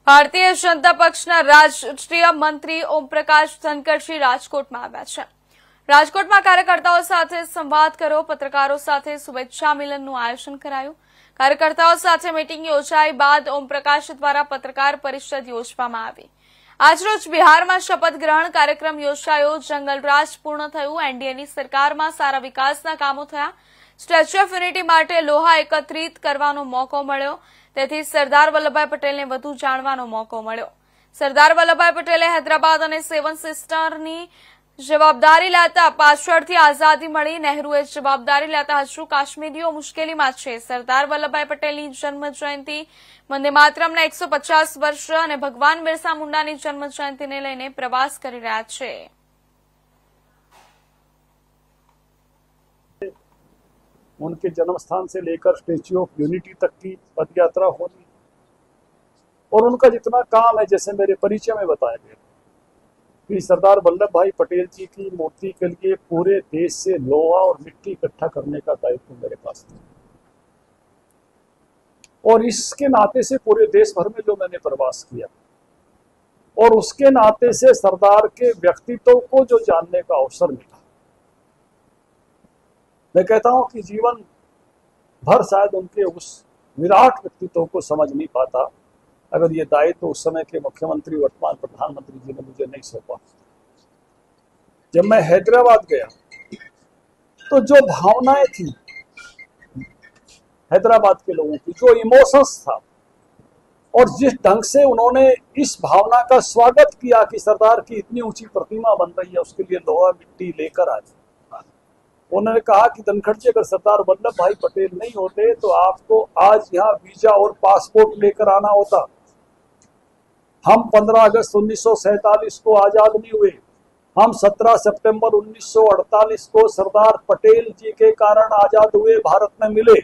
ભારતીય જનતા પક્ષના રાષ્ટ્રીય મંત્રી ઓમપ્રકાશ ધનકરજી રાજકોટમાં આવ્યા છે। રાજકોટમાં કાર્યકર્તાઓ સાથે સંવાદ કર્યો। પત્રકારો સાથે શુભેચ્છા મિલનનું આયોજન કરાયું। કાર્યકર્તાઓ સાથે મીટિંગ યોજાઈ બાદ ઓમપ્રકાશ દ્વારા પત્રકાર પરિષદ યોજવામાં આવી। આજરોજ બિહારમાં શપથ ગ્રહણ કાર્યક્રમ યોજાયો। જંગલરાજ પૂર્ણ થયું। એનડીએની સરકારમાં સારા વિકાસના કામો થયા। સ્ટેચ્યુ ઓફ યુનિટી માટે લોહા એકત્રિત કરવાનો મોકો મળ્યો। તેથી સરદાર વલ્લભભાઈ પટેલને વધુ જાણવાનો મોકો મળ્યો। સરદાર વલ્લભભાઈ પટેલે હૈદરાબાદ અને સેવન સિસ્ટરની જવાબદારી લેતા પાછળથી આઝાદી મળી। નહેરુએ જવાબદારી લેતા હજુ કાશ્મીરીઓ મુશ્કેલીમાં છે। સરદાર વલ્લભભાઈ પટેલની જન્મ જયંતિ, વંદે માતરમના 150 વર્ષ અને ભગવાન બિરસા મુંડાની જન્મ જયંતિને લઈને પ્રવાસ કરી રહ્યા છે। उनके जन्म स्थान से लेकर स्टेच्यू ऑफ यूनिटी तक की पद यात्रा होनी और उनका जितना काम है, जैसे मेरे परिचय में बताया गया कि सरदार वल्लभ भाई पटेल जी की मूर्ति के लिए पूरे देश से लोहा और मिट्टी इकट्ठा करने का दायित्व मेरे पास था और इसके नाते से पूरे देश भर में जो मैंने प्रवास किया और उसके नाते से सरदार के व्यक्तित्व को जो जानने का अवसर मिला। मैं कहता हूं कि जीवन भर शायद उनके उस विराट व्यक्तित्व को समझ नहीं पाता अगर ये दायित्व उस समय के मुख्यमंत्री वर्तमान प्रधानमंत्री जी ने मुझे नहीं सौंपा। जब मैं हैदराबाद गया तो जो भावनाएं थी हैदराबाद के लोगों की, जो इमोशंस था और जिस ढंग से उन्होंने इस भावना का स्वागत किया कि सरदार की इतनी ऊंची प्रतिमा बन रही है, उसके लिए लोहा मिट्टी लेकर आए। उन्होंने कहा कि धनखड़ जी, अगर सरदार वल्लभ भाई पटेल नहीं होते तो आपको आज यहाँ वीजा और पासपोर्ट लेकर आना होता। हम 15 अगस्त 1947 को आजाद नहीं हुए, हम 17 सितंबर 1948 को सरदार पटेल जी के कारण आजाद हुए, भारत में मिले।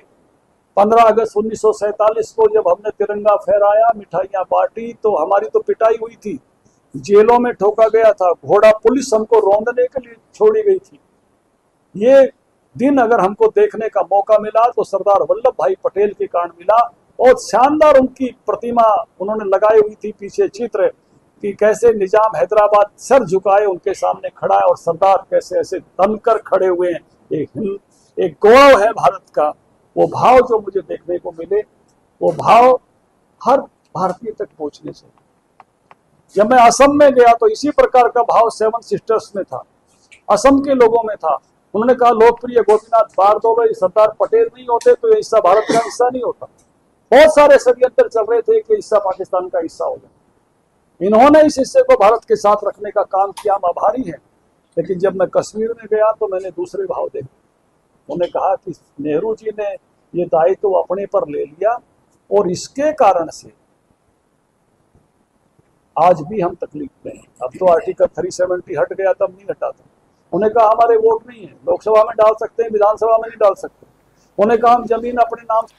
15 अगस्त 1947 को जब हमने तिरंगा फहराया, मिठाइयां बांटी, तो हमारी तो पिटाई हुई थी, जेलों में ठोका गया था, घोड़ा पुलिस हमको रौंदने के लिए छोड़ी गई थी। ये दिन अगर हमको देखने का मौका मिला तो सरदार वल्लभ भाई पटेल के कारण मिला। और शानदार उनकी प्रतिमा उन्होंने लगाई हुई थी, पीछे चित्र कि कैसे निजाम हैदराबाद सर झुकाए उनके सामने खड़ा है और सरदार कैसे ऐसे तनकर खड़े हुए हैं। एक गौरव है भारत का। वो भाव जो मुझे देखने को मिले, वो भाव हर भारतीय तक पहुंचने चाहिए। जब मैं असम में गया तो इसी प्रकार का भाव सेवन सिस्टर्स में था, असम के लोगों में था। उन्होंने कहा, लोकप्रिय गोपीनाथ बारदोले, सरदार पटेल नहीं होते तो ये हिस्सा भारत का हिस्सा नहीं होता। बहुत सारे षड्यंत्र चल रहे थे कि हिस्सा पाकिस्तान का हिस्सा हो जाए। इन्होंने इस हिस्से को भारत के साथ रखने का काम किया, हम आभारी हैं। लेकिन जब मैं कश्मीर में गया तो मैंने दूसरे भाव देखे। उन्होंने कहा कि नेहरू जी ने ये दायित्व अपने पर ले लिया और इसके कारण से आज भी हम तकलीफ में हैं। अब तो आर्टिकल 370 हट गया, तब नहीं हटा था। उन्होंने कहा हमारे वोट नहीं है, लोकसभा में डाल सकते हैं, विधानसभा में नहीं डाल सकते। उन्होंने कहा हम जमीन अपने नाम